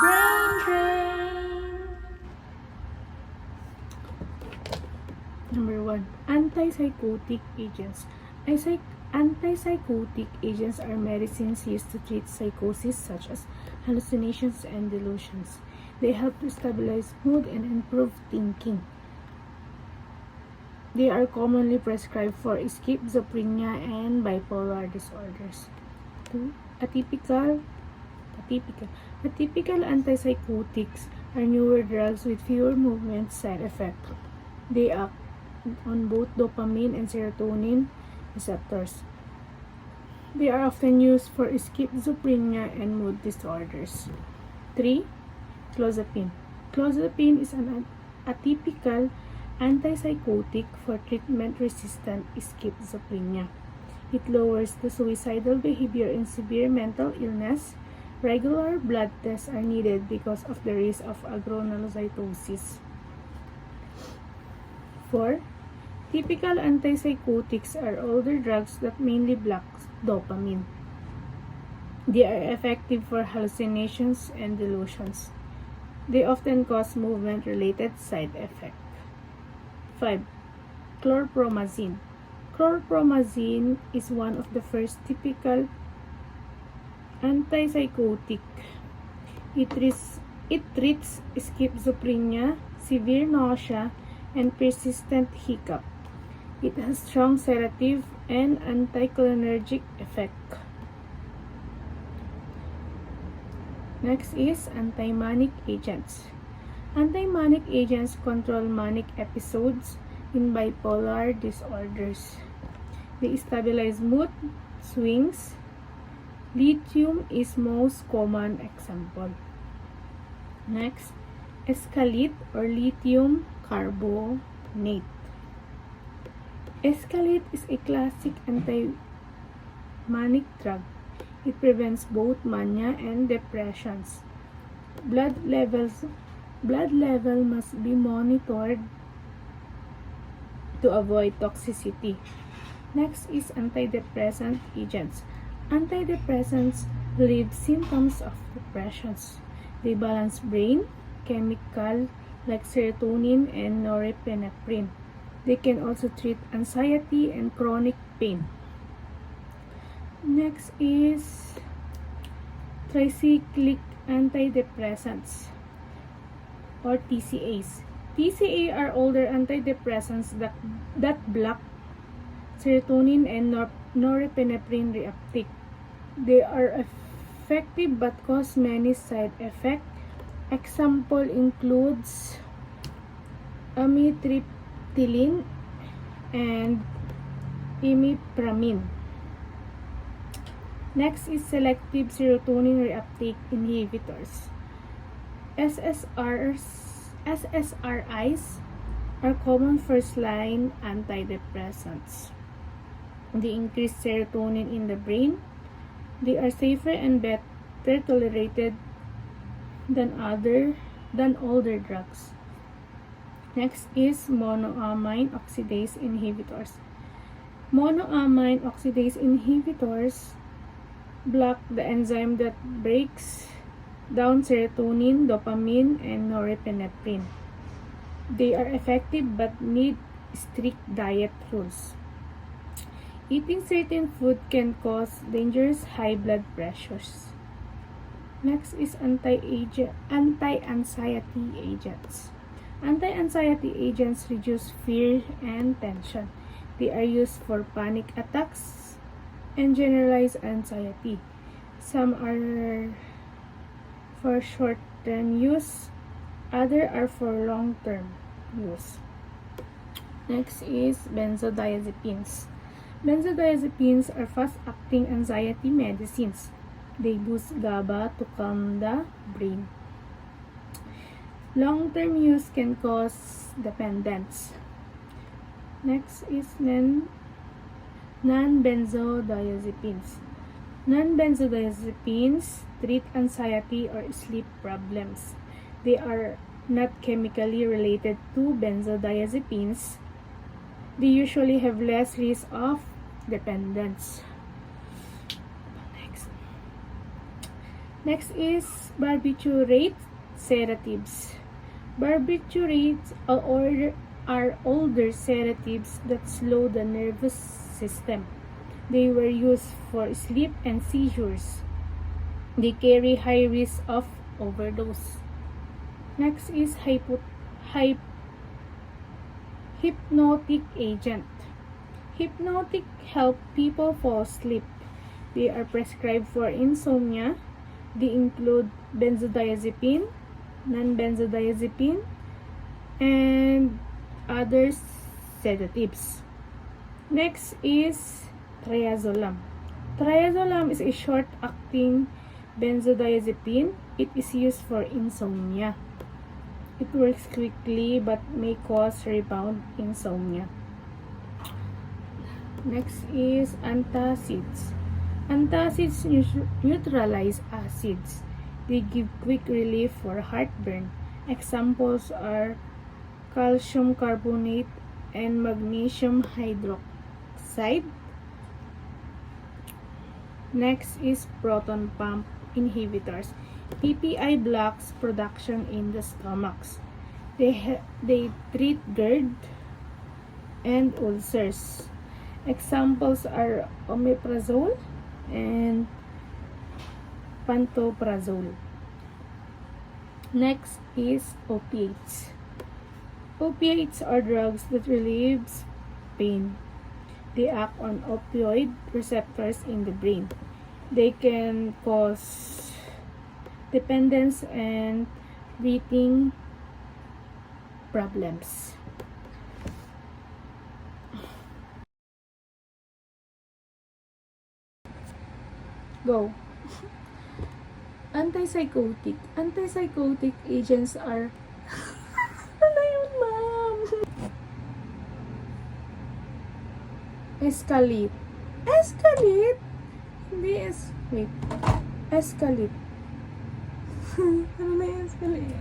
Brain drain. Number 1. Antipsychotic agents. Antipsychotic agents are medicines used to treat psychosis such as hallucinations and delusions. They help to stabilize mood and improve thinking. They are commonly prescribed for schizophrenia and bipolar disorders. 2. Atypical antipsychotics are newer drugs with fewer movement side effects. They act on both dopamine and serotonin receptors. They are often used for schizophrenia and mood disorders. 3. Clozapine. Clozapine is an atypical antipsychotic for treatment-resistant schizophrenia. It lowers the suicidal behavior in severe mental illness. Regular blood tests are needed because of the risk of agranulocytosis. 4. Typical antipsychotics are older drugs that mainly block dopamine. They are effective for hallucinations and delusions. They often cause movement-related side effects. 5. Chlorpromazine. Chlorpromazine is one of the first typical antipsychotic. It treats schizophrenia, severe nausea, and persistent hiccup. It has strong sedative and anticholinergic effect. Next is anti-manic agents. Anti-manic agents control manic episodes in bipolar disorders. They stabilize mood swings. Lithium is most common example. Next, escalate or lithium carbonate. Escalate is a classic anti-manic drug. It prevents both mania and depressions. Blood level must be monitored to avoid toxicity. Next is antidepressant agents. Antidepressants relieve symptoms of depressions. They balance brain chemical like serotonin and norepinephrine. They can also treat anxiety and chronic pain. Next is tricyclic antidepressants or TCAs. TCA are older antidepressants that block serotonin and norepinephrine reuptake. They are effective but cause many side effects. Example includes amitriptyline and imipramine. Next is selective serotonin reuptake inhibitors. SSRIs are common first-line antidepressants. They increase serotonin in the brain. They are safer and better tolerated than older drugs. Next is monoamine oxidase inhibitors. Monoamine oxidase inhibitors block the enzyme that breaks down serotonin, dopamine, and norepinephrine. They are effective but need strict diet rules. Eating certain food can cause dangerous high blood pressures. Next is anti-anxiety agents. Anti-anxiety agents reduce fear and tension. They are used for panic attacks and generalized anxiety. Some are for short-term use, others are for long-term use. Next is benzodiazepines. Benzodiazepines are fast-acting anxiety medicines. They boost GABA to calm the brain. Long-term use can cause dependence. Next is non-benzodiazepines. Non-benzodiazepines treat anxiety or sleep problems. They are not chemically related to benzodiazepines. They usually have less risk of dependence. Next. Next is barbiturate sedatives. Barbiturates are older sedatives that slow the nervous system. They were used for sleep and seizures. They carry high risk of overdose. Next is hypnotic agent. Hypnotic help people fall asleep. They are prescribed for insomnia. They include benzodiazepine, non-benzodiazepine, and other sedatives. Next is triazolam. Triazolam is a short-acting benzodiazepine. It is used for insomnia. It works quickly but may cause rebound insomnia. Next is antacids. Antacids neutralize acids. They give quick relief for heartburn. Examples are calcium carbonate and magnesium hydroxide. Next is proton pump inhibitors. PPI blocks production in the stomachs. They treat GERD and ulcers. Examples are omeprazole and pantoprazole. Next is opiates. Opiates are drugs that relieves pain. They act on opioid receptors in the brain. They can cause dependence and breathing problems. Go. Antipsychotic. Antipsychotic agents are ano yun, ma'am? Escalate. Escalate? Hindi wait. Escalate. Ano na yung escalate?